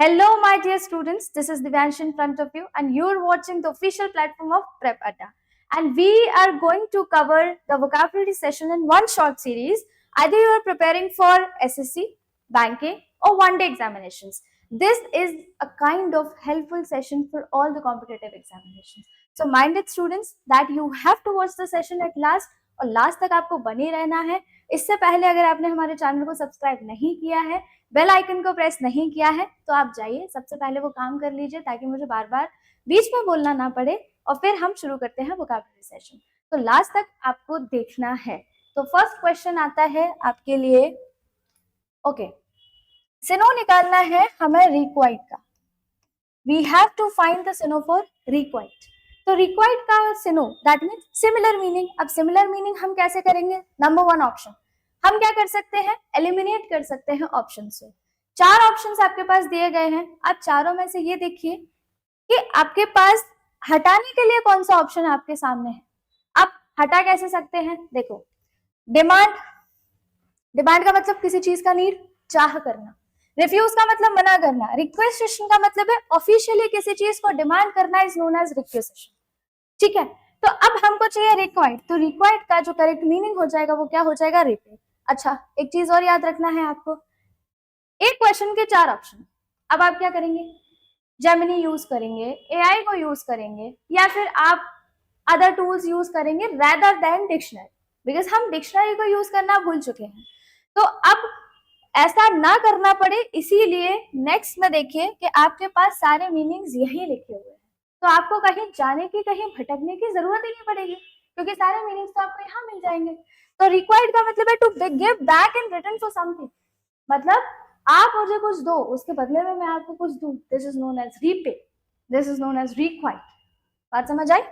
Hello, my dear students. This is Divyansh in front of you, and you're watching the official platform of Prep Adda. And we are going to cover the vocabulary session in one short series. Either you are preparing for SSC, banking, or one-day examinations. This is a kind of helpful session for all the competitive examinations. So, minded students, that you have to watch the session at last. और last तक आपको बने रहना है. इससे पहले अगर आपने हमारे चैनल को सब्सक्राइब नहीं किया है, बेल आइकन को प्रेस नहीं किया है, तो आप जाइए सबसे पहले वो काम कर लीजिए ताकि मुझे बार बार बीच में बोलना ना पड़े. और फिर हम शुरू करते हैं वोकैबुलरी सेशन. तो लास्ट तक आपको देखना है. तो फर्स्ट क्वेश्चन आता है आपके लिए. ओके, सिनो निकालना है हमें रिक्वाइट का. We have to find the syno for requite. तो रिक्वाइट का syno that means similar meaning. अब सिमिलर मीनिंग हम कैसे करेंगे? नंबर वन ऑप्शन हम क्या कर सकते हैं? एलिमिनेट कर सकते हैं ऑप्शन से. 4 ऑप्शंस आपके पास दिए गए हैं. आप चारों में से ये देखिए कि आपके पास हटाने के लिए कौन सा ऑप्शन आपके सामने है. आप हटा कैसे सकते हैं? देखो, डिमांड. डिमांड का मतलब किसी चीज का नीड, चाह करना. रिफ्यूज का मतलब मना करना. रिक्वेस्टेशन का मतलब है ऑफिशियली किसी चीज को डिमांड करना, इज नोन एज रिक्वेस्टेशन. ठीक है. तो अब हमको चाहिए रिक्वायर्ड. तो रिक्वायर्ड का जो करेक्ट मीनिंग हो जाएगा वो क्या हो जाएगा? रिपे. अच्छा, एक चीज और याद रखना है आपको. एक क्वेश्चन के 4 ऑप्शन. अब आप क्या करेंगे? जेमिनी यूज करेंगे, एआई को यूज करेंगे, या फिर आप अदर टूल्स यूज करेंगे रेदर देन डिक्शनरी. बिकॉज हम डिक्शनरी को यूज करना भूल चुके हैं. तो अब ऐसा ना करना पड़े, इसीलिए नेक्स्ट में देखिए कि आपके पास सारे मीनिंग्स यही लिखे हुए हैं. तो आपको कहीं जाने की, कहीं भटकने की जरूरत ही नहीं पड़ेगी, क्योंकि सारे मीनिंग्स तो आपको यहाँ मिल जाएंगे. तो रिक्वायर्ड का मतलब है to give back in return for something. मतलब आप मुझे कुछ दो, उसके बदले में मैं आपको कुछ दूं. This is known as repay. This is known as required. बात समझ आई?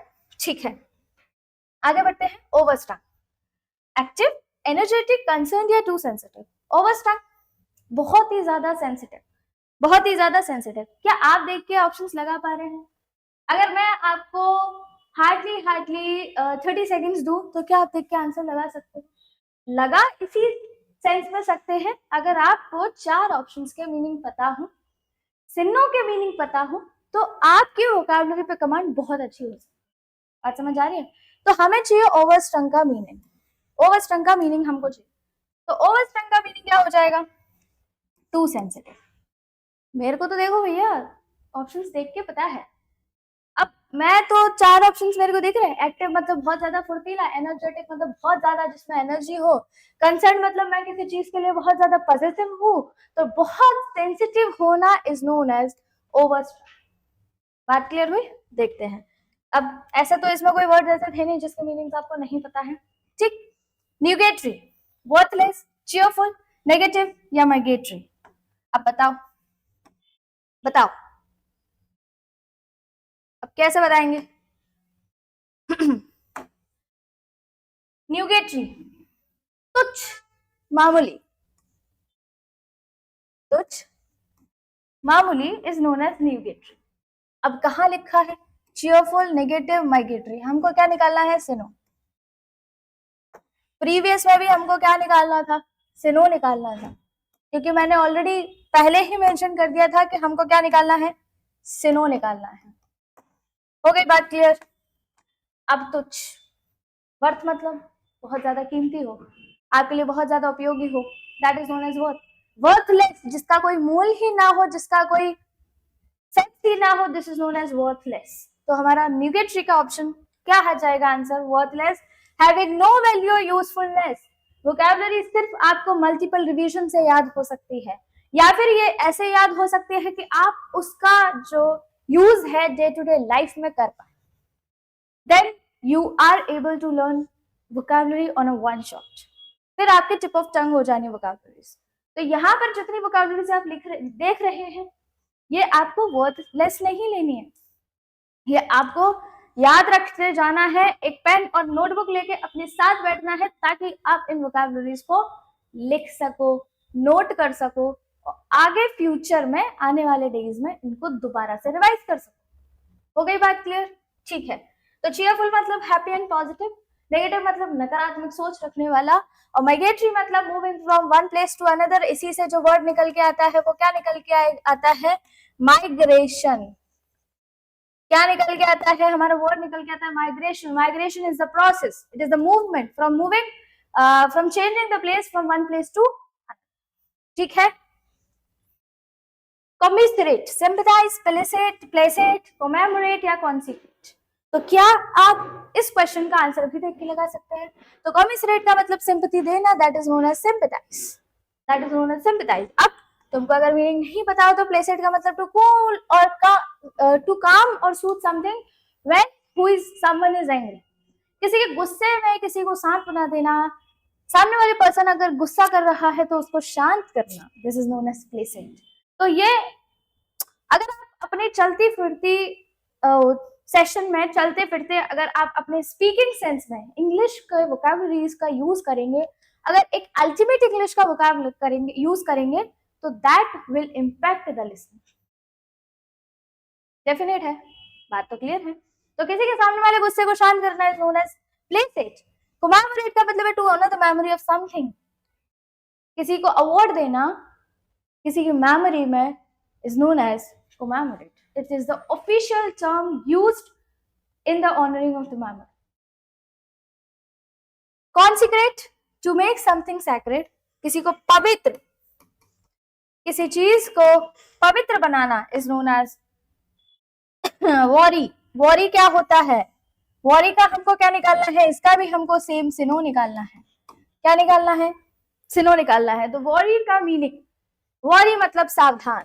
ठीक है, आगे बढ़ते हैं. ओवरस्टैंड. एक्टिव, एनर्जेटिक, कंसर्न या टू सेंसिटिव. ओवरस्टैंड बहुत ही ज्यादा सेंसिटिव, बहुत ही ज्यादा सेंसिटिव. क्या आप देख के ऑप्शंस लगा पा रहे हैं? अगर मैं आपको हार्डली 30 सेकेंड्स दूं तो क्या आप देख के आंसर लगा सकते हैं? लगा इसी सेंस में सकते हैं अगर आपको 4 ऑप्शंस के मीनिंग पता हो, सिन्नो के मीनिंग पता हो, तो आपकी वोकैबुलरी पे कमांड बहुत अच्छी हो सकती है. बात समझ आ रही है? तो हमें चाहिए ओवरस्टंग का मीनिंग. ओवरस्टंग का मीनिंग हमको चाहिए. तो ओवरस्टंग का मीनिंग क्या हो जाएगा? Too sensitive. मेरे को तो देखो भैया, ऑप्शंस देख के पता है. अब मैं तो 4 ऑप्शंस मेरे को दिख रहे हैं. एक्टिव मतलब बहुत ज्यादा फुर्तीला, एनर्जेटिक मतलब बहुत ज्यादा जिसमें एनर्जी हो, कंसर्न मतलब मैं किसी चीज के लिए बहुत ज्यादा पॉजिटिव हूँ, तो बहुत सेंसिटिव होना इज नोन एज ओवरस्ट्रेस. बात क्लियर हुई? देखते हैं. अब ऐसा तो इसमें कोई वर्ड ऐसा थे नहीं जिसके मीनिंग आपको नहीं पता है. ठीक. न्यूगेटरी, वर्थलेस, चीयरफुल, नेगेटिव या माइग्रेटरी. अब बताओ, बताओ अब कैसे बताएंगे? न्यूगेटरी, तुच्छ, मामूली. तुच्छ, मामूली इज नोन एज न्यूगेटरी. अब कहाँ लिखा है? Cheerful, negative, migratory. हमको क्या निकालना है? सिनो. प्रीवियस में भी हमको क्या निकालना था? सिनो निकालना था, क्योंकि मैंने ऑलरेडी पहले ही मेंशन कर दिया था कि हमको क्या निकालना है? सिनो निकालना है. हो गई बात क्लियर? अब तुच्छ, वर्थ मतलब बहुत ज्यादा कीमती हो, आपके लिए बहुत ज्यादा उपयोगी हो, that is known as worth. Worthless, जिसका कोई मूल ही ना हो, जिसका कोई सेंस ही ना हो, this is known as worthless. तो हमारा न्यूगेटरी का ऑप्शन क्या आ जाएगा answer? Worthless, having no value और यूजफुलनेस. वोकैबुलरी सिर्फ आपको मल्टीपल रिवीजन से याद हो सकती है, या फिर ये ऐसे याद हो सकते हैं कि आप उसका जो यूज है डे टू डे लाइफ में कर पाए. Then you are able to learn vocabulary on a one shot. फिर आपके टिप ऑफ टंग हो जानी vocabularies. तो यहाँ पर जितनी vocabularies आप देख रहे हैं, ये आपको वर्थलेस नहीं लेनी है, ये आपको याद रखते जाना है. एक पेन और नोटबुक लेके अपने साथ बैठना है ताकि आप इन vocabularies को लिख सको, नोट कर सको, और आगे फ्यूचर में आने वाले डेज में इनको दोबारा से रिवाइज कर सको. हो गई बात क्लियर? ठीक है. तो चीयरफुल मतलब हैप्पी एंड पॉजिटिव, नेगेटिव मतलब नकारात्मक सोच रखने वाला, और माइग्रेटरी मतलब moving from one place to another. इसी से जो वर्ड निकल के आता है वो क्या निकल के आता है? माइग्रेशन। क्या निकल के आता है? हमारा वर्ड निकल के आता है migration. Migration is the process, it is the movement from moving from changing the place from one place to. ठीक है। कॉमिसरेट, सिंपैथाइज, प्लेसेट, कोमेमोरेट या कॉन्सिक्रेट। तो क्या आप इस क्वेश्चन का आंसर भी देख के लगा सकते हैं? तो कॉमिसरेट का मतलब सिंपैथी देना, that is known as sympathise, that is known as sympathise. अब तुमको अगर मीनिंग नहीं पता हो तो प्लेसेट का मतलब टू कूल और टू काम और soothe something when who is someone is angry. किसी के गुस्से में किसी को सांत्वना देना, सामने वाले पर्सन अगर गुस्सा कर रहा है तो उसको शांत करना, दिस इज नोन एज प्लेसेंट। तो ये अगर आप अपने चलती फिरती सेशन में चलते फिरते अगर आप अपने स्पीकिंग सेंस में इंग्लिश के वोकैबुलरीज का यूज करेंगे, अगर एक अल्टीमेट इंग्लिश का वोकैबुलरी करेंगे यूज करेंगे, तो that will impact the listener. Definite है, बात तो क्लियर है। तो किसी के सामने वाले गुस्से को शांत करना is known as placate. Commemorate का मतलब है to honour the memory of something. किसी को अवार्ड देना किसी की मेमोरी में is known as commemorate. It is the official term used in the honoring of the memory. Consecrate, to make something sacred. किसी को पवित्र, किसी चीज को पवित्र बनाना is known as worry. worry क्या होता है? worry का हमको क्या निकालना है? इसका भी हमको सेम सिनो निकालना है। क्या निकालना है? सिनो निकालना है। तो worry का मीनिंग, worry मतलब सावधान,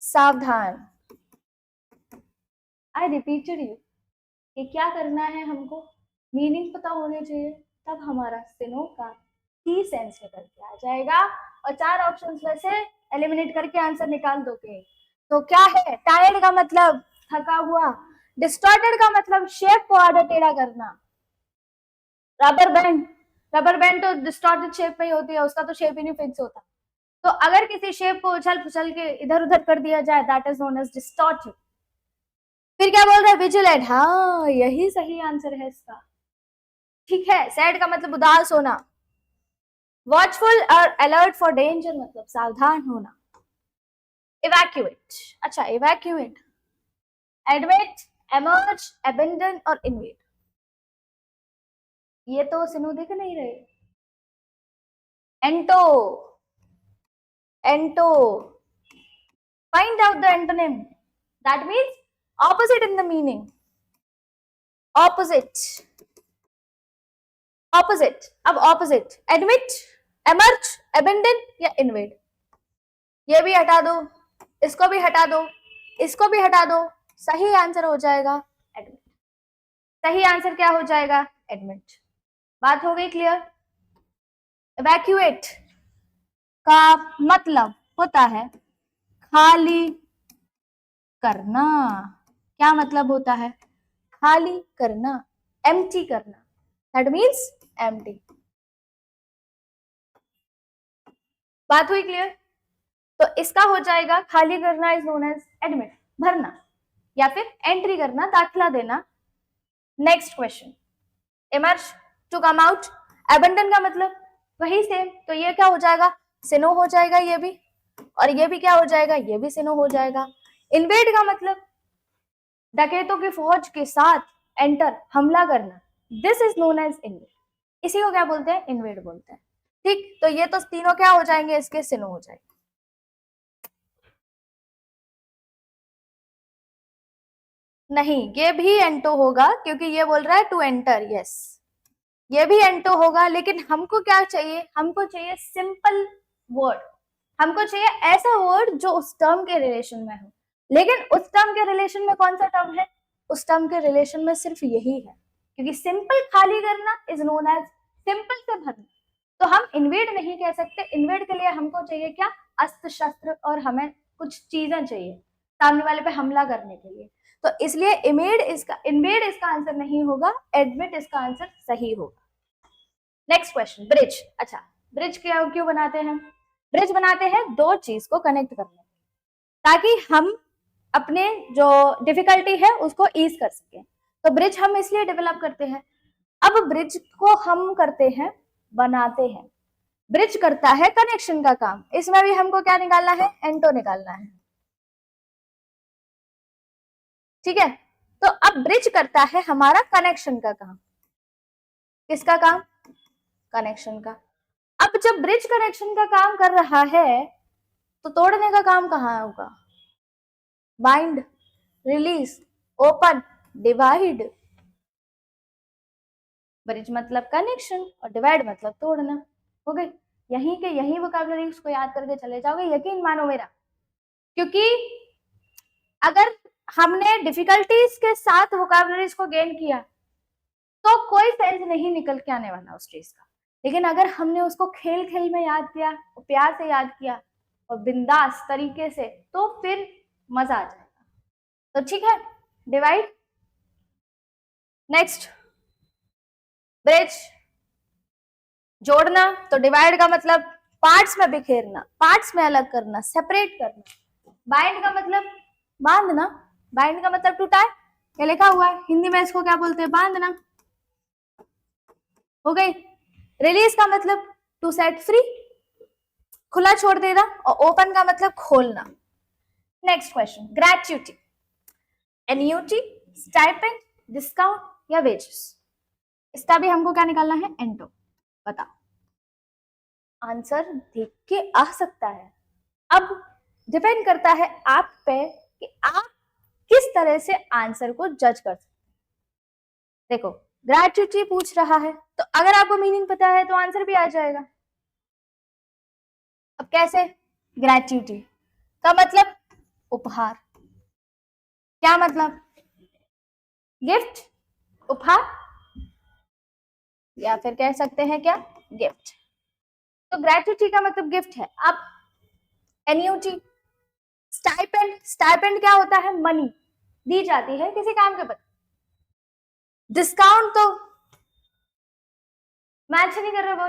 सावधान। आई रिपीटेड यू कि क्या करना है हमको, मीनिंग पता होने चाहिए, तब हमारा सिनो का की सेंस निकल के आ जाएगा और 4 ऑप्शंस में से एलिमिनेट करके आंसर निकाल दोगे। तो क्या है? टायर्ड का मतलब थका हुआ, डिस्टॉर्टेड का मतलब शेप को आधा टेढ़ा करना, रबर बैंड तो डिस्टॉर्टेड शेप में ही होती है, उसका तो शेप ही नहीं फिक्स होता। तो अगर किसी शेप को उछल पुछल के इधर उधर कर दिया जाए, that is known as distorted. फिर क्या बोल रहा है? विजिलेंट, हाँ यही सही आंसर है इसका। ठीक है। सैड का मतलब उदास होना, वॉचफुल और अलर्ट फॉर डेंजर मतलब सावधान होना। इवैक्यूएट, अच्छा इवैक्यूएट, एडमिट, एमर्ज, अबेंडन और इन्वेड। ये तो सिनो दिख नहीं रहे। Anto, anto, find out the antonym, that means opposite in the meaning. opposite, opposite. अब opposite, admit, emerge, abandon या invade। ये भी हटा दो, इसको भी हटा दो, इसको भी हटा दो, सही आंसर हो जाएगा admit। सही आंसर क्या हो जाएगा? admit। बात हो गई क्लियर? evacuate का मतलब होता है खाली करना। क्या मतलब होता है? खाली करना, एम्प्टी करना, दैट मीन्स एम्प्टी। बात हुई क्लियर? तो इसका हो जाएगा खाली करना इज नोन एज एडमिट, भरना या फिर एंट्री करना, दाखिला देना। Next question, emerge, to come out. Abandon का मतलब वही सेम, तो ये क्या हो जाएगा? सिनो हो जाएगा ये भी, और ये भी क्या हो जाएगा? ये भी सिनो हो जाएगा। इन्वेड का मतलब डकैतों की फौज के साथ एंटर, हमला करना, this is known as invade. इसी को क्या बोलते हैं? इन्वेड बोलते हैं। ठीक, तो ये तो तीनों क्या हो जाएंगे? इसके सिनो हो जाएंगे। नहीं, ये भी एंटो होगा क्योंकि ये बोल रहा है टू एंटर। यस, ये भी एंटो होगा, लेकिन हमको क्या चाहिए? हमको चाहिए सिंपल वर्ड, हमको चाहिए ऐसा वर्ड जो उस टर्म के रिलेशन में हो। लेकिन उस टर्म के रिलेशन में कौन सा टर्म है? उस टर्म के रिलेशन में सिर्फ यही है, क्योंकि सिंपल खाली करना इज नोन एज सिंपल से भरना। तो हम इन्वेड नहीं कह सकते। इन्वेड के लिए हमको चाहिए क्या? अस्त्र शस्त्र, और हमें कुछ चीजें चाहिए सामने वाले पे हमला करने के लिए। तो इसलिए इन्वेड इसका आंसर नहीं होगा, एडमिट इसका आंसर सही होगा। Next question, bridge. अच्छा, ब्रिज क्यों बनाते हैं? ब्रिज बनाते हैं दो चीज को कनेक्ट करने, ताकि हम अपने जो डिफिकल्टी है उसको ईज कर सकें। तो ब्रिज हम इसलिए डेवलप करते हैं। अब ब्रिज को हम करते हैं, बनाते हैं। ब्रिज करता है कनेक्शन का काम। इसमें भी हमको क्या निकालना है, एंटो निकालना है। ठीक है, तो अब ब्रिज करता है हमारा कनेक्शन का काम। किसका काम, कनेक्शन का। अब जब ब्रिज कनेक्शन का काम कर रहा है तो तोड़ने का काम कहाँ होगा, bind, release, open, divide. Bridge मतलब कनेक्शन और डिवाइड मतलब तोड़ना। हो गई, यहीं के यहीं वोकैबुलरीज को याद करके चले जाओगे, यकीन मानो मेरा। क्योंकि अगर हमने डिफिकल्टीज के साथ वोकैबुलरीज को गेन किया तो कोई सेंस नहीं निकल के आने वाला उस चीज का। लेकिन अगर हमने उसको खेल खेल में याद किया, प्यार से याद किया और बिंदास तरीके से, तो फिर मजा आ जाएगा। तो ठीक है, डिवाइड। नेक्स्ट, ब्रिज, जोड़ना। तो डिवाइड का मतलब पार्ट्स में बिखेरना, पार्ट्स में अलग करना, सेपरेट करना। बाइंड का मतलब बांधना, बाइंड का मतलब टूटा है, क्या लिखा हुआ है हिंदी में, इसको क्या बोलते हैं, बांधना। हो गई। रिलीज का मतलब टू सेट फ्री, खुला छोड़ देना, और ओपन का मतलब खोलना। Next question, gratuity, annuity, stipend, discount या वेजेस। इसका भी हमको क्या निकालना है, एंटो। बताओ, आंसर देख के आ सकता है। अब डिपेंड करता है आप पे कि आप किस तरह से आंसर को जज कर सकते। देखो, ग्रेच्युटी पूछ रहा है तो अगर आपको मीनिंग पता है तो आंसर भी आ जाएगा। अब कैसे, ग्रेच्युटी का मतलब उपहार। क्या मतलब, गिफ्ट, उपहार, या फिर कह सकते हैं क्या, गिफ्ट। तो ग्रेच्युटी का मतलब गिफ्ट है। अब एन्यूटी, स्टाइपेंड, स्टाइपेंड क्या होता है, मनी दी जाती है किसी काम के बदले। डिस्काउंट तो मैच नहीं कर रहे वो,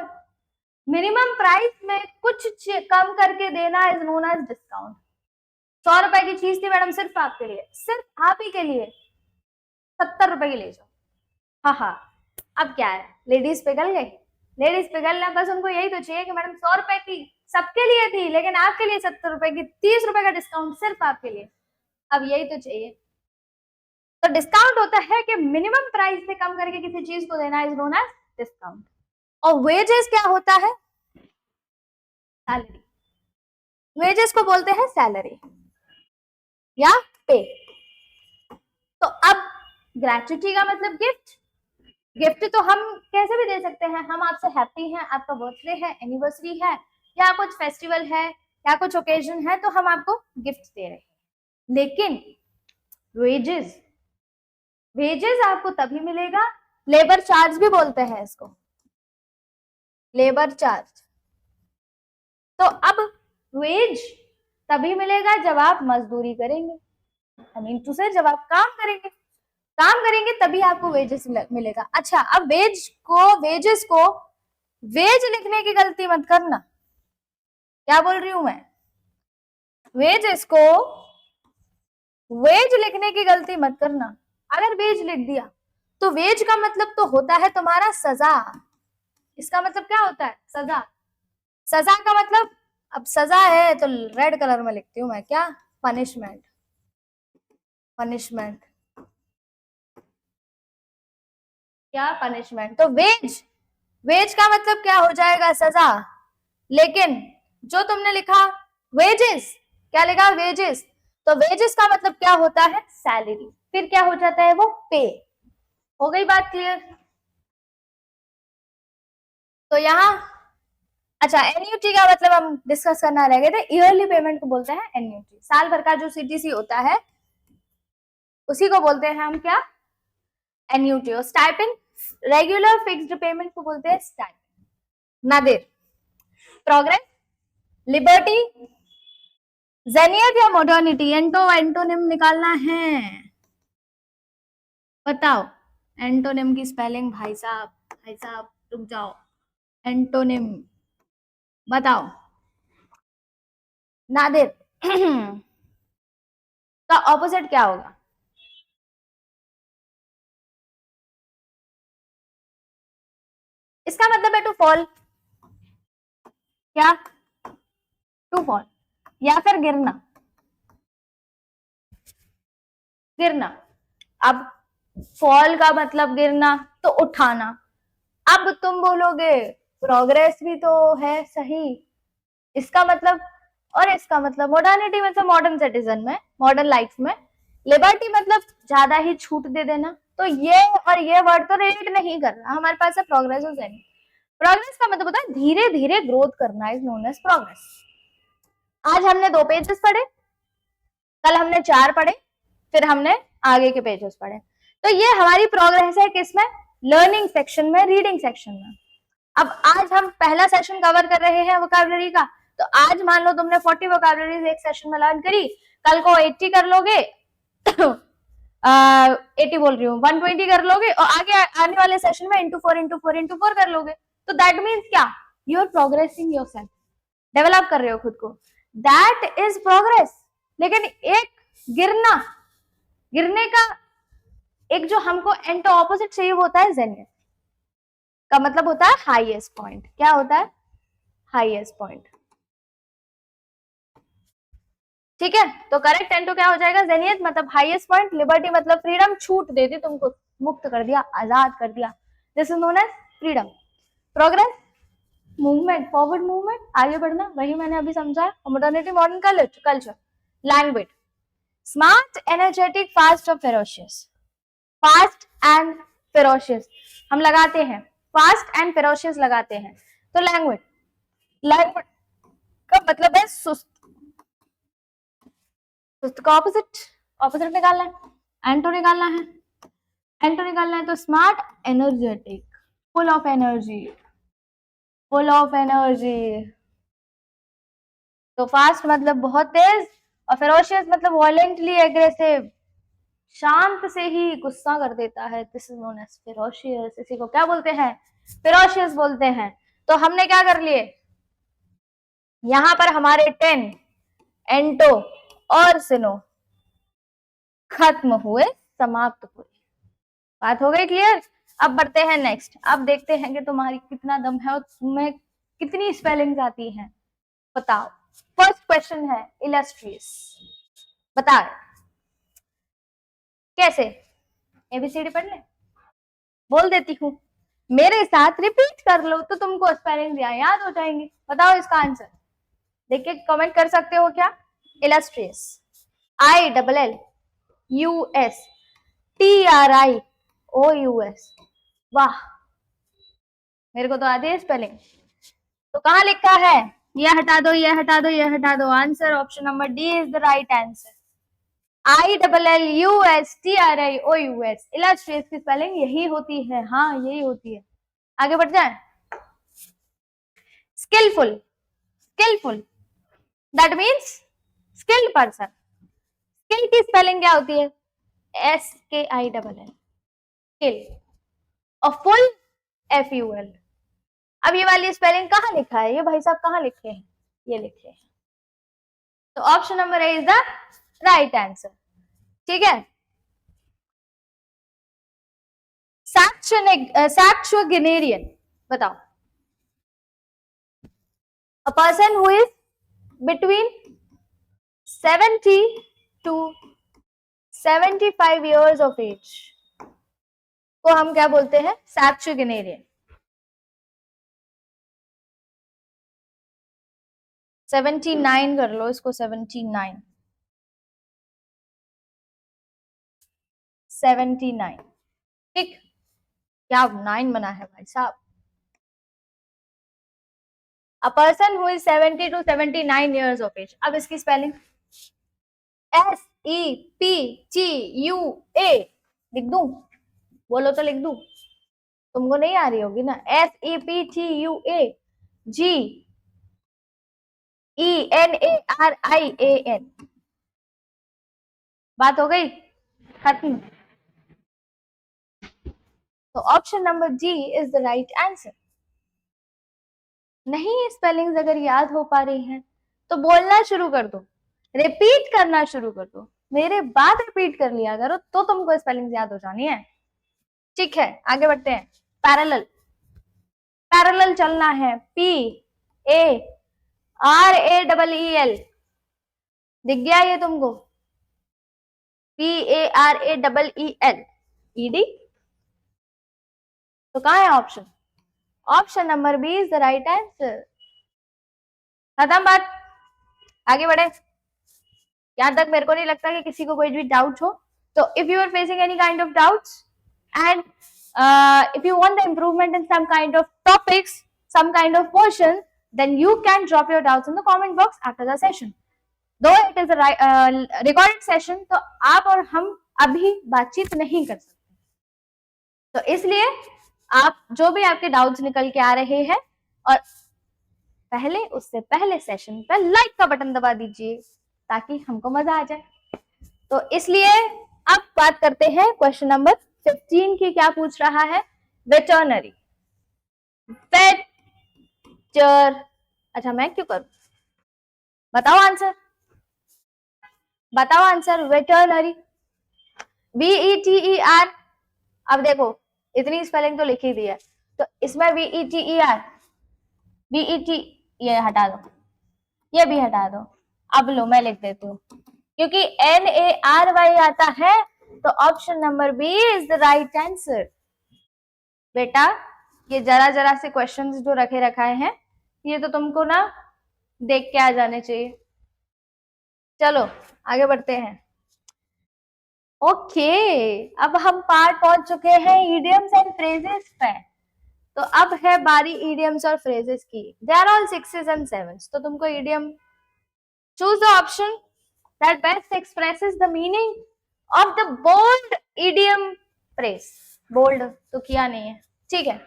मिनिमम प्राइस में कुछ कम करके देना इज नोन एज डिस्काउंट। 100 रुपए की चीज थी मैडम, सिर्फ आपके लिए, सिर्फ आप ही के लिए 70 रुपए की ले जाओ। हाँ हाँ, अब क्या है, लेडीज पिघल गई। लेडीज पिघलना, बस उनको यही तो चाहिए कि मैडम 100 रुपए की सबके लिए थी, लेकिन आपके लिए 70 रुपए की, 30 रुपए का डिस्काउंट सिर्फ आपके लिए। अब यही तो चाहिए। तो डिस्काउंट होता है कि मिनिमम प्राइस से कम करके किसी चीज को देना इज नोन एज डिस्काउंट। और वेजेस क्या होता है, सैलरी। वेजेस को बोलते हैं सैलरी या पे। तो अब ग्रेच्युटी का मतलब गिफ्ट। गिफ्ट तो हम कैसे भी दे सकते हैं, हम आपसे हैप्पी हैं, आपका बर्थडे है, एनिवर्सरी है, या कुछ फेस्टिवल है, या कुछ ओकेजन है, तो हम आपको गिफ्ट दे रहे हैं। लेकिन वेजेस, वेजेस आपको तभी मिलेगा, लेबर चार्ज भी बोलते हैं इसको, लेबर चार्ज। तो अब वेज तभी मिलेगा जब आप मजदूरी करेंगे, आई मीन टू से जब आप काम करेंगे, काम करेंगे तभी आपको वेजेस मिलेगा। अच्छा, अब वेजेस को वेज लिखने की गलती मत करना। क्या बोल रही हूं मैं, वेजेस को वेज लिखने की गलती मत करना। अगर वेज लिख दिया तो वेज का मतलब तो होता है तुम्हारा सजा। इसका मतलब क्या होता है, सजा। सजा का मतलब, अब सजा है तो रेड कलर में लिखती हूं मैं, क्या, पनिशमेंट, पनिशमेंट, क्या, पनिशमेंट। तो वेज, वेज का मतलब क्या हो जाएगा, सजा। लेकिन जो तुमने लिखा वेजेस, क्या लिखा, वेजेस, तो वेजेस का मतलब क्या होता है, सैलरी। फिर क्या हो जाता है वो, पे। हो गई बात क्लियर। तो यहाँ, अच्छा, एनयूटी का मतलब हम डिस्कस करना रह गए थे, ईयरली पेमेंट को बोलते हैं एनयूटी। साल भर का जो सीटीसी होता है उसी को बोलते हैं हम क्या, एनयूटी। और स्टाइपेंड, रेगुलर फिक्स्ड पेमेंट को बोलते हैं स्टाइपेंड। नादिर, प्रोग्रेस, लिबर्टी, जेनियत या मॉडर्निटी। एंटोनिम निकालना है, बताओ। एंटोनिम की स्पेलिंग, भाई साहब, भाई साहब रुक जाओ, एंटोनिम बताओ। नादिर का ऑपोजिट क्या होगा, इसका मतलब है टू फॉल, क्या, टू फॉल या फिर गिरना, गिरना। अब फॉल का मतलब गिरना, तो उठाना। अब तुम बोलोगे प्रोग्रेस भी तो है सही, इसका मतलब, और इसका मतलब मॉडर्निटी मतलब मॉडर्न सिटीजन में, मॉडर्न लाइफ में, लिबर्टी मतलब ज्यादा ही छूट दे देना। तो ये और ये वर्ड तो रिलेट नहीं कर रहा, हमारे पास है प्रोग्रेस और जेनिथ। प्रोग्रेस का मतलब होता है धीरे धीरे ग्रोथ करना, इज नोन एज प्रोग्रेस। आज हमने 2 पेजेस पढ़े, कल हमने 4 पढ़े, फिर हमने आगे के पेजेस पढ़े। तो ये हमारी प्रोग्रेस है किसमें, लर्निंग सेक्शन में, रीडिंग सेक्शन में। अब आज हम पहला सेशन कवर कर रहे हैं वोकैबुलरी का, तो आज मान लो तुमने 40 वोकैबुलरीज एक सेशन में लर्न करी, कल को 80 कर लोगे 80 बोल रही हूँ, 120 कर लोगे, और आगे आने वाले सेशन में इंटू 4 कर लोगे। तो दैट मीन्स क्या, you are progressing yourself, develop कर रहे हो खुद को, दैट इज प्रोग्रेस। लेकिन एक गिरना, गिरने का एक जो हमको एंटो ऑपोजिट चाहिए वो होता है जेनिथ, का मतलब होता है हाईएस्ट पॉइंट। क्या होता है, हाईएस्ट पॉइंट। ठीक है, तो करेक्ट एंटो क्या हो जाएगा, जेनिथ मतलब हाईएस्ट पॉइंट, लिबर्टी मतलब फ्रीडम, छूट दे दी तुमको, मुक्त कर दिया, आजाद कर दिया, this is known as freedom. Progress movement, forward movement, आगे बढ़ना, वही मैंने अभी समझा। Modernity modern culture, language, smart, energetic, fast और फेरोशियस। फास्ट एंड फेरोशियस हम लगाते हैं, फास्ट एंड फेरोशियस लगाते हैं। तो लैंग्वेज, लैंग्वेज का मतलब है सुस्त, सुस्त का ऑपोजिट, ऑपोजिट निकालना है, एंटो निकालना है, एंटो निकालना है। तो smart, energetic, full of energy, full of energy. तो फास्ट मतलब बहुत तेज, और फेरोशियस मतलब वॉयलेंटली एग्रेसिव, शांत से ही गुस्सा कर देता है, this is known as ferocious. इसी को क्या बोलते हैं, फेरोशियस बोलते हैं। तो हमने क्या कर लिए, यहां पर हमारे 10 एंटो और सिनो खत्म हुए, समाप्त हुए। बात हो गई क्लियर। अब बढ़ते हैं नेक्स्ट, अब देखते हैं कि तुम्हारी कितना दम है और तुम्हें कितनी स्पेलिंग्स आती हैं, बताओ। फर्स्ट क्वेश्चन है इलस्ट्रियस, बता कैसे, एबीसीडी पढ़ ले, बोल देती हूँ, मेरे साथ रिपीट कर लो तो तुमको स्पेलिंग याद हो जाएंगे। बताओ इसका आंसर, देखिए कमेंट कर सकते हो क्या। इलस्ट्रियस, ILLUS TRIOUS, वाह, मेरे को तो आती है स्पेलिंग। तो कहाँ लिखा है, ये हटा दो, ये हटा दो, ये हटा दो, answer option number D is the right answer. ILLUS TRIOUS, illustrious की स्पेलिंग यही होती है, हाँ यही होती है। आगे बढ़ जाए, skilful, skilful that means skilled person. Skill की स्पेलिंग क्या होती है, SKILL, स्किल, और फुल FUL। अब ये वाली स्पेलिंग कहाँ लिखा है, ये भाई साहब कहाँ लिखे हैं, ये लिखे हैं। तो option number A is the right answer. ठीक है, सैक्चुअगेनेरियन, बताओ। अ person who is between 70 to 75 years of age को हम क्या बोलते हैं, सैक्चुअगेनेरियन। 79 कर लो इसको, 79, 79, ठीक, क्या 9 बना है भाई साहब। A person who is 70 to 79 years of age। अब इसकी स्पेलिंग SEPTUA लिख दूं, बोलो तो लिख दूं, तुमको नहीं आ रही होगी ना। SEPTUAGENARIAN, बात हो गई, खत्म। तो option number G is the right answer. नहीं स्पेलिंग्स अगर याद हो पा रही हैं तो बोलना शुरू कर दो, रिपीट करना शुरू कर दो, मेरे बात रिपीट कर लिया करो तो तुमको स्पेलिंग्स याद हो जानी है। ठीक है, आगे बढ़ते हैं। पैरेलल, पैरेलल चलना है, PARAEEL, दिख गया ये तुमको? PARAEEL, ED। तो कहाँ है option? Option number B is the right answer. खत्म बात, आगे बढ़े। यहां तक मेरे को नहीं लगता कि किसी को कोई भी डाउट हो। तो if you are facing any kind of doubts and if you want the improvement in some kind of topics, some kind of portion, then you can drop your doubts in the comment box after the session. Though it is a recorded session, तो आप और हम अभी बातचीत नहीं कर सकते, तो इसलिए आप जो भी आपके डाउट्स निकल के आ रहे हैं, और पहले उससे पहले सेशन पर लाइक का बटन दबा दीजिए ताकि हमको मजा आ जाए। तो इसलिए अब बात करते हैं क्वेश्चन नंबर 15 की। क्या पूछ रहा है? वेटरनरी, अच्छा मैं क्यों करूं, बताओ आंसर, बताओ आंसर। Veterinary, VETER। अब देखो इतनी स्पेलिंग तो लिख ही दी है, तो इसमें VETER, VET ये हटा दो, ये भी हटा दो। अब लो मैं लिख देती हूँ, क्योंकि NARY आता है, तो option number B is the right answer. बेटा ये जरा जरा से क्वेश्चंस जो रखे रखाए हैं, ये तो तुमको ना देख के आ जाने चाहिए। चलो आगे बढ़ते हैं। ओके, अब हम पार्ट पहुंच चुके हैं इडियम्स एंड फ्रेजेस पे। तो अब है बारी इडियम्स और फ्रेजेस की। They are all 6s and 7s। तो तुमको idiom, choose the option that best expresses the meaning of the bold idiom phrase। Bold तो किया नहीं है, ठीक है,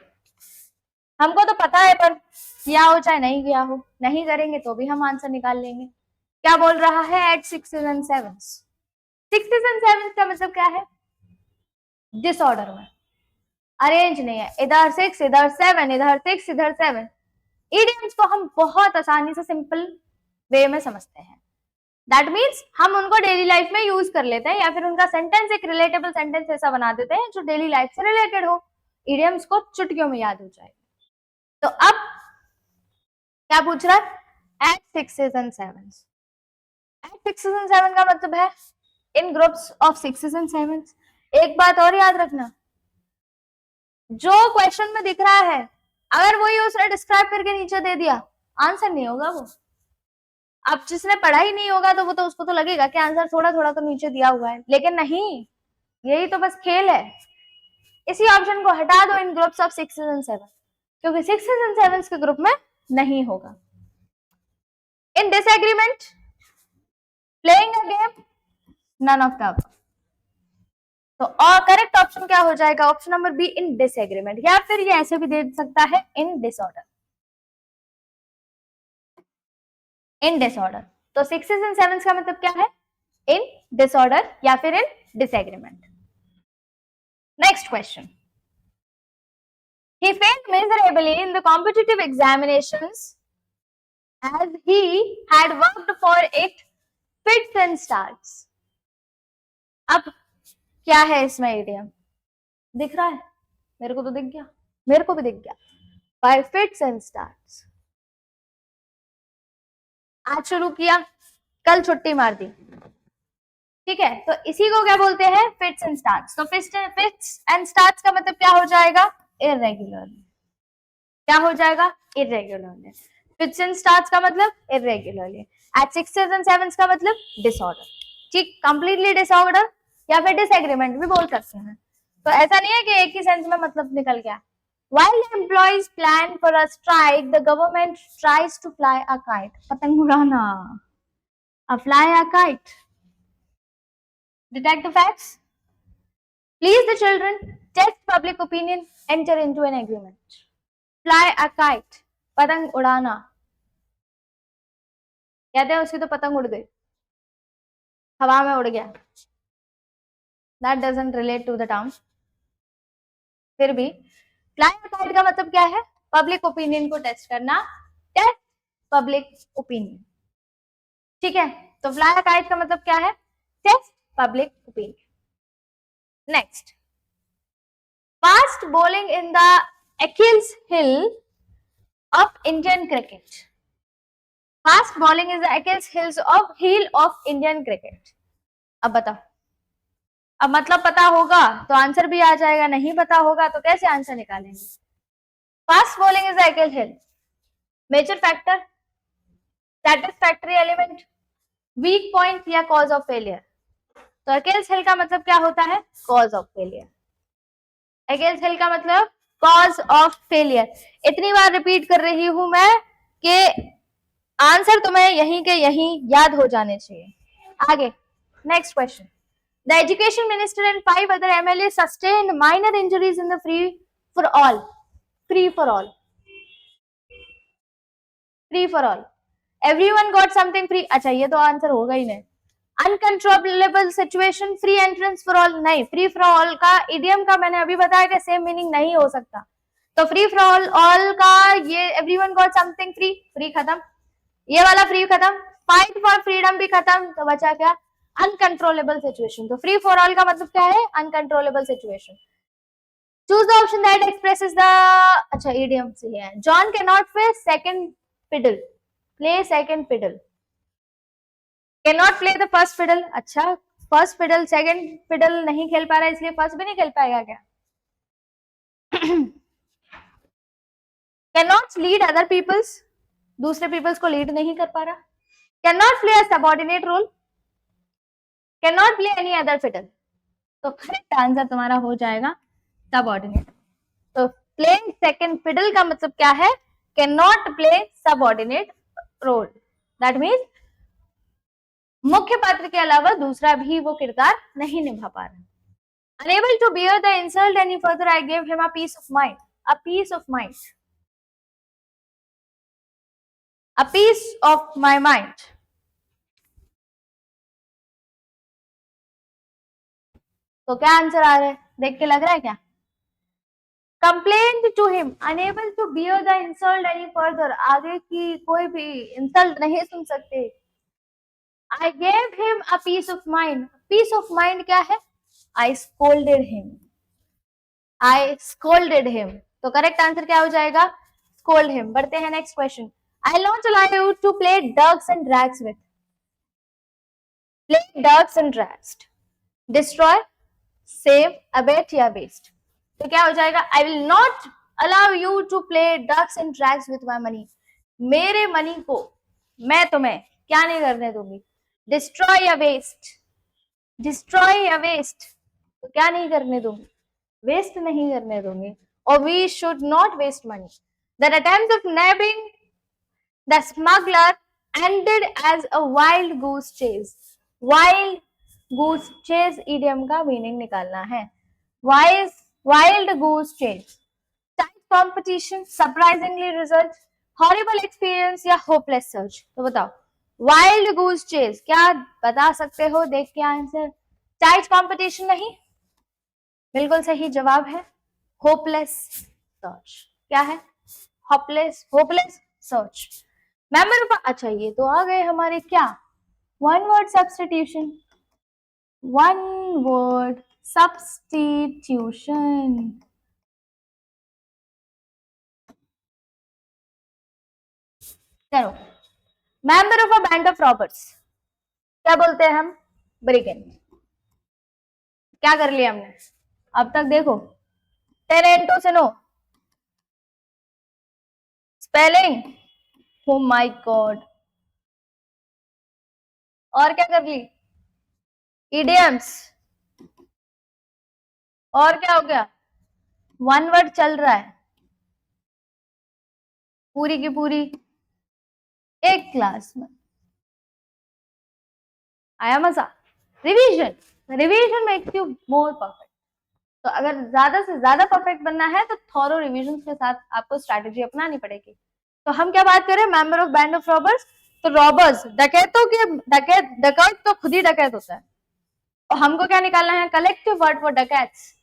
हमको तो पता है, पर किया हो चाहे नहीं किया हो, नहीं करेंगे तो भी हम आंसर निकाल लेंगे। क्या बोल रहा है? Eight 6s and 7s। 6s and 7s का मतलब क्या है? डिसऑर्डर में, अरेंज नहीं है, इधर 6 इधर 7, इधर 6 इधर 7। इडियम्स को हम बहुत आसानी से सिंपल वे में समझते हैं। दैट मीन्स हम उनको डेली लाइफ में यूज कर लेते हैं, या फिर उनका सेंटेंस एक रिलेटेबल सेंटेंस ऐसा बना देते हैं जो डेली लाइफ से रिलेटेड हो, इडियम्स को चुटकियों में याद हो जाए। तो अब क्या पूछ रहा है? Eight 6s and 7s। Eight 6s and 7 का मतलब है इन groups of 6s and 7s। एक बात और याद रखना, जो क्वेश्चन में दिख रहा है अगर वही उसने डिस्क्राइब करके नीचे दे दिया, आंसर नहीं होगा वो। अब जिसने पढ़ा ही नहीं होगा तो वो तो उसको तो लगेगा कि आंसर थोड़ा थोड़ा तो नीचे दिया हुआ है, लेकिन नहीं, यही तो बस खेल है। इसी ऑप्शन को हटा दो इन ग्रुप्स ऑफ 6s and 7, क्योंकि 6s and 7s के ग्रुप में नहीं होगा। In disagreement, playing a game, none of the above. तो और करेक्ट ऑप्शन क्या हो जाएगा? Option number B, in disagreement, या फिर ये ऐसे भी दे सकता है इन डिसऑर्डर। इन डिसऑर्डर, तो 6s and 7s का मतलब क्या है? इन डिसऑर्डर या फिर in disagreement. Next question. He failed miserably in the competitive examinations as he had worked for it fits and starts। अब क्या है इसमें इडियम? दिख रहा है? मेरे को तो दिख गया, मेरे को भी दिख गया। By fits and starts, आज शुरू किया, कल छुट्टी मार दी, ठीक है, तो इसी को क्या बोलते हैं? Fits and starts. तो फिट्स एंड स्टार्ट्स का मतलब क्या हो जाएगा? इर्रेगुलरली। क्या हो जाएगा? इर्रेगुलरली। फिट्स एंड स्टार्ट्स का मतलब इर्रेगुलरली। एट 6s and 7s का मतलब डिसऑर्डर, ठीक, कंप्लीटली डिसऑर्डर या फिर डिसएग्रीमेंट भी बोल सकते हैं। तो ऐसा नहीं है कि एक ही सेंस में मतलब निकल गया। While employees plan for a strike, the government tries to fly a kite। पतंग उड़ाना, fly a kite। Detect the facts. Please the children, test public opinion, enter into an agreement। Fly a kite, पतंग उड़ाना, कहते हैं उसकी तो पतंग उड़ गई, हवा में उड़ गया। That doesn't relate to the term। फिर भी फ्लाई अ काइट का मतलब क्या है? पब्लिक ओपिनियन को टेस्ट करना, टेस्ट पब्लिक ओपिनियन, ठीक है। तो फ्लाई अ काइट का मतलब क्या है? Test public opinion. Next, fast bowling in the Achilles heel of Indian cricket. Fast bowling is the heel of Indian cricket. अब बताओ, अब मतलब पता होगा तो आंसर भी आ जाएगा, नहीं पता होगा तो कैसे आंसर निकालेंगे? फास्ट बॉलिंग इज अकेल heel, major factor, satisfactory element, weak point या कॉज ऑफ फेलियर। तो अकेल्स हिल का मतलब क्या होता है? Cause of failure. Achilles heel का मतलब कॉज ऑफ फेलियर। इतनी बार रिपीट कर रही हूं मैं कि आंसर तुम्हें यहीं के यहीं याद हो जाने चाहिए। आगे next question. The education minister and 5 other MLAs sustained minor injuries in the free for all. Everyone got something free. अच्छा ये तो आंसर होगा ही नहीं। Uncontrollable situation, free entrance for all नहीं। Free for all का idiom का मैंने अभी बताया कि सेम मीनिंग नहीं हो सकता। तो free for all का ये everyone got something free, free खत्म। ये वाला फ्री खत्म, फाइट फॉर फ्रीडम भी खत्म, तो बचा क्या? Uncontrollable situation. तो फ्री फॉर ऑल का मतलब क्या है? Uncontrollable situation. Choose the option that expresses the, अच्छा इडियम से है। John can not play second fiddle, play second fiddle, can not play the first fiddle. अच्छा फर्स्ट फिडल सेकंड फिडल नहीं खेल पा रहा है, इसलिए फर्स्ट भी नहीं खेल पाएगा क्या? Can not lead other peoples, दूसरे पीपल्स को लीड नहीं कर पा रहा। Can not play a subordinate role, can not play any other fiddle. तो करेक्ट आंसर तुम्हारा हो जाएगा सबऑर्डिनेट। तो प्ले सेकंड फिडल का मतलब क्या है? Can not play subordinate role. That means मुख्य पात्र के अलावा दूसरा भी वो किरदार नहीं निभा पा रहा। Unable to bear the insult any further, I give him a piece of mind, a piece of mind, a piece of my mind. तो क्या आंसर आ रहा है? देख के लग रहा है क्या? Complaint to him, unable to bear the insult any further, आगे की कोई भी इंसल्ट नहीं सुन सकते। I gave him a piece of mind, piece of mind क्या है? I scolded him, I scolded him. तो करेक्ट आंसर क्या हो जाएगा? Scold him. बढ़ते हैं next question. I not allow you to play ducks and drags with, play ducks and drags, destroy, save, abate या waste. तो क्या हो जाएगा? I will not allow you to play ducks and drags with my money, मेरे money को मैं तुम्हें क्या नहीं करने दूंगी? डिस्ट्रॉय या वेस्ट, डिस्ट्रॉय या वेस्ट, तो क्या नहीं करने दूंगी? वेस्ट नहीं करने दूंगी। और we should not waste money. The attempt of nabbing the smuggler ended as a wild goose chase, wild goose chase idiom का मीनिंग निकालना है। wild goose chase, tight competition, surprisingly result, horrible experience या hopeless search। तो बताओ wild goose chase क्या बता सकते हो देख के आंसर? tight competition नहीं, बिल्कुल सही जवाब है hopeless search। क्या है? hopeless search। मेंबर ऑफ, अच्छा ये तो आ गए हमारे क्या? One word substitution, one word substitution. चलो, member of a band of robbers क्या बोलते हैं हम? ब्रिगेड। क्या कर लिया हमने अब तक? देखो 10 से no spelling, oh my God, और क्या कर ली? इडियम्स, और क्या हो गया? वन वर्ड चल रहा है पूरी की पूरी एक क्लास में। आया मजा? Revision, revision makes you more perfect. तो अगर ज्यादा से ज्यादा परफेक्ट बनना है तो थॉरो रिवीजन के साथ आपको स्ट्रैटेजी अपनानी पड़ेगी। तो हम क्या बात करें? Member of band of robbers. तो रॉबर्स डकैतों के, डकैत तो खुद ही डकैत होता है, और हमको क्या निकालना है? Collective word for dacoits,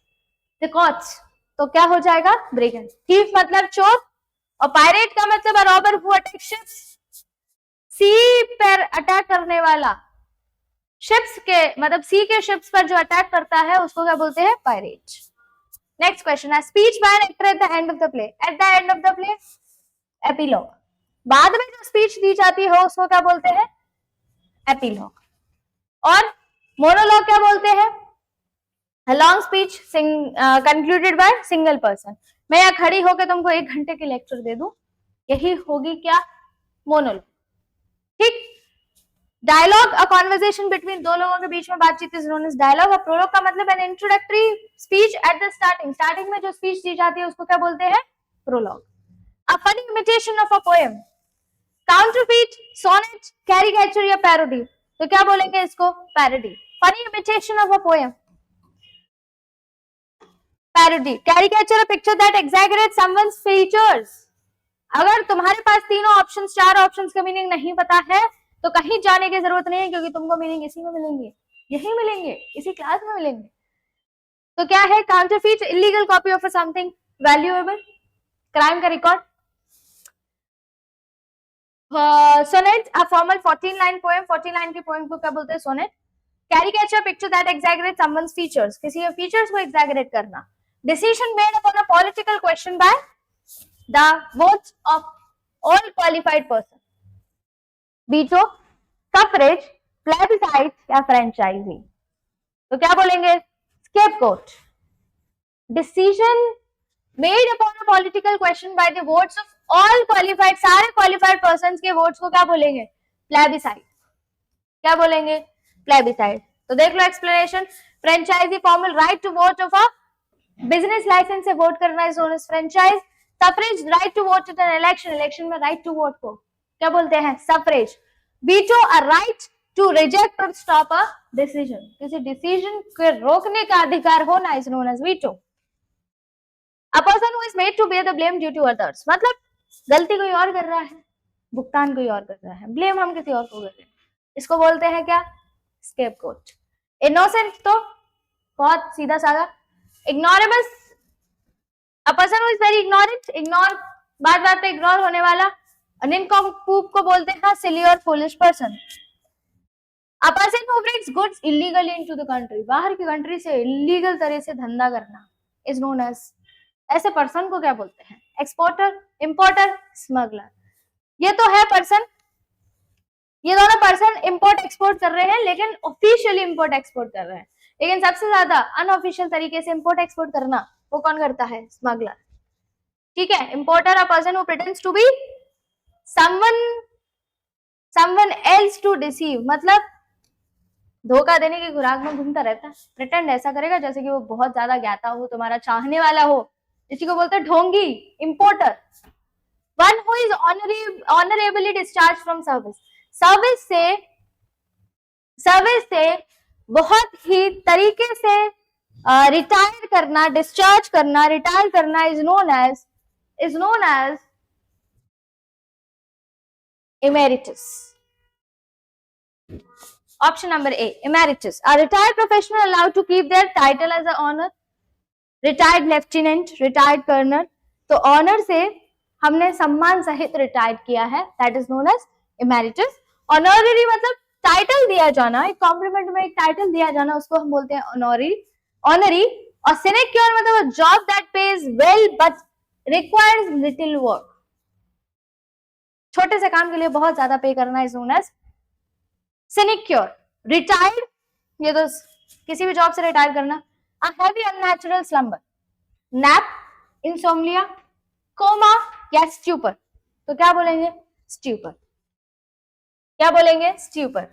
dacoits. तो क्या हो जाएगा? ब्रिगेंड। थीफ मतलब चोर, और पायरेट का मतलब रॉबर हु अटैक शिप्स, सी पर अटैक करने वाला, शिप्स के मतलब सी के शिप्स पर जो अटैक करता है उसको क्या बोलते हैं? पायरेट। नेक्स्ट क्वेश्चन है speech bye an actor at the end of the play. At the end of the play, epilogue. बाद में जो स्पीच दी जाती है उसको क्या बोलते हैं? एपिलॉग। और मोनोलॉग क्या बोलते हैं? Long speech concluded by single person. मैं यहाँ खड़ी होकर तुमको 1 घंटे की लेक्चर दे दूं, यही होगी क्या? मोनोलॉग। ठीक। डायलॉग अ कॉन्वर्सेशन बिटवीन दो लोगों के बीच में बातचीत इज नोन एज डायलॉग। और प्रोलॉग का मतलब N introductory speech at the starting. Starting में जो स्पीच दी जाती है उसको क्या बोलते हैं? Prologue. A funny imitation of a poem, counterfeit, sonnet, caricature या पैरोडी। तो क्या बोलेंगे इसको? Parody. Funny imitation of a poem, parody. Caricature, a picture that exaggerate someone's features. अगर तुम्हारे पास तीनों ऑप्शंस, 4 ऑप्शंस का मीनिंग नहीं पता है तो कहीं जाने की जरूरत नहीं है, क्योंकि तुमको मीनिंग इसी में मिलेंगे, यही मिलेंगे, इसी क्लास में मिलेंगे। तो क्या है? Counterfeit, illegal copy of something valuable, crime का record. Sonnet, a formal 14 line poem, 14 line की पोएम को क्या बोलते हैं? Sonnet. Caricature, picture that exaggerate someone's features, किसी के फीचर्स को एग्जैगरेट करना। Decision made upon a political question by the votes of all qualified person. Veto, suffrage, plebiscite या फ्रेंचाइजी। तो क्या बोलेंगे? Scapegoat. Decision made upon a political question by the votes of all qualified, सारे qualified persons के votes को क्या बोलेंगे? Plebiscite. क्या बोलेंगे? प्लेबिसाइट। तो देख लो explanation. Franchisee, formal right to vote of a business licence से वोट करना is known as franchise. Suffrage, right to vote in an election, election में राइट टू वोट को क्या बोलते हैं? सफरेज। Veto, a right to reject और stop a decision, किसी डिसीजन को रोकने का अधिकार होना is known as veto. A person who is made to bear the blame due to others, मतलब गलती कोई और कर रहा है, भुगतान कोई और कर रहा है, ब्लेम हम किसी और को कर रहे हैं, इसको बोलते हैं क्या? स्केपगोट। इनोसेंट तो बहुत सीधा साधा। Ignorable, a person who is very ignorant, ignore, बात बात पे इग्नोर होने वाला। निनकॉम्पूप को बोलते हैं सिली और foolish person. A person who brings goods illegally into the country, बाहर की कंट्री से इलीगल तरह से धंधा करना इज नोन एज, ऐसे पर्सन को क्या बोलते हैं? Exporter, importer, smuggler. ये तो है पर्सन, ये दोनों पर्सन इंपोर्ट एक्सपोर्ट कर रहे हैं, लेकिन ऑफिशियली इंपोर्ट एक्सपोर्ट कर रहे हैं। लेकिन सबसे ज्यादा अनऑफिशियल तरीके से इंपोर्ट एक्सपोर्ट करना वो कौन करता है? स्मगलर। ठीक है। Importer, a person who pretends to be someone else to deceive, मतलब धोखा देने की खुराक में घूमता रहता है, प्रिटेंड ऐसा करेगा जैसे कि वो बहुत ज्यादा ज्ञाता हो, तुम्हारा चाहने वाला हो, इसी को बोलते हैं ढोंगी, importer. One who is honourably discharge from service, service से बहुत ही तरीके से रिटायर करना, डिस्चार्ज करना, रिटायर करना is known as emeritus. Option number A, emeritus. A retired professional allowed to keep their title as an honor. Retired lieutenant, retired colonel. तो honor से हमने सम्मान सहित रिटायर्ड किया है, that is known as emeritus. Honorary मतलब title दिया जाना, एक कॉम्प्लीमेंट में एक टाइटल दिया जाना, उसको हम बोलते हैं ऑनरी। और सिनेक्योर मतलब job that pays well but requires little work, छोटे से काम के लिए बहुत ज्यादा पे करना is known as sinecure. Retired, ये तो किसी भी जॉब से रिटायर करना। A heavy unnatural slumber, nap, insomnia, coma या स्ट्यूपर। तो क्या बोलेंगे? स्ट्यूपर। क्या बोलेंगे? स्ट्यूपर।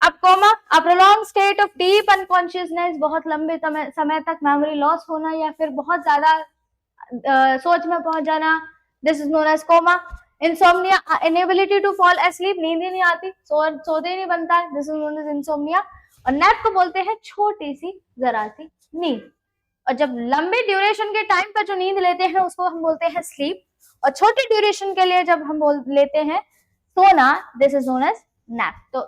अब coma, a prolonged state of deep unconsciousness, बहुत लंबे समय तक मेमोरी लॉस होना या फिर बहुत ज्यादा सोच में पहुंच जाना, this is known as coma. Insomnia, inability to fall asleep, नींद ही नहीं आती, सोते ही नहीं बनता है, this is known as insomnia. और नैप को बोलते हैं छोटी सी जरा सी नींद। और जब लंबे ड्यूरेशन के टाइम पर जो नींद लेते हैं उसको हम बोलते हैं स्लीप, और छोटे ड्यूरेशन के लिए जब हम लेते हैं सोना, this is known as nap. तो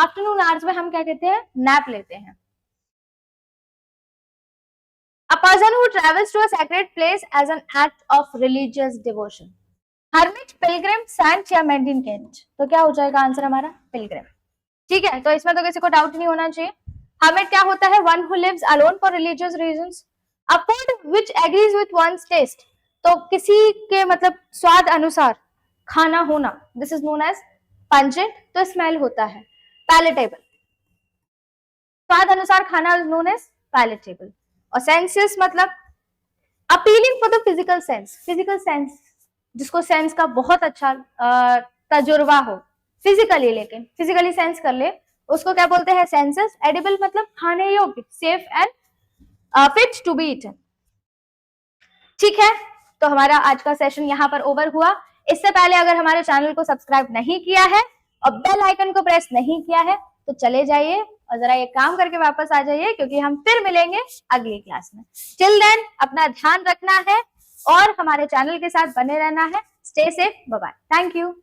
आफ्टरनून आवर्स में हम क्या कहते हैं? नैप लेते हैं। A person who travels to a sacred place as an act of religious devotion. Hermit, pilgrim, saint या mendicant। तो क्या हो जाएगा आंसर हमारा? पिलग्रिम। ठीक है, तो इसमें तो किसी को डाउट नहीं होना चाहिए। Hermit क्या होता है? One who lives alone for religious reasons. A food which agrees with one's taste। तो किसी के मतलब स्वाद अनुसार खाना होना, this is known as pungent. तो स्मेल होता है पैलेटेबल, स्वाद अनुसार खाना इज नोन एज पैलेटेबल। और सेंसियस मतलब appealing for the physical sense, physical sense जिसको सेंस का बहुत अच्छा तजुर्बा हो फिजिकली, लेकिन फिजिकली सेंस कर ले, उसको क्या बोलते हैं? सेंसस। एडिबल मतलब खाने योग्य, safe and fit to be eaten. ठीक है, तो हमारा आज का सेशन यहाँ पर ओवर हुआ। इससे पहले अगर हमारे चैनल को सब्सक्राइब नहीं किया है और बेल आइकन को प्रेस नहीं किया है तो चले जाइए और जरा ये काम करके वापस आ जाइए, क्योंकि हम फिर मिलेंगे अगली क्लास में। टिल देन अपना ध्यान रखना है और हमारे चैनल के साथ बने रहना है। Stay safe, bye bye, thank you.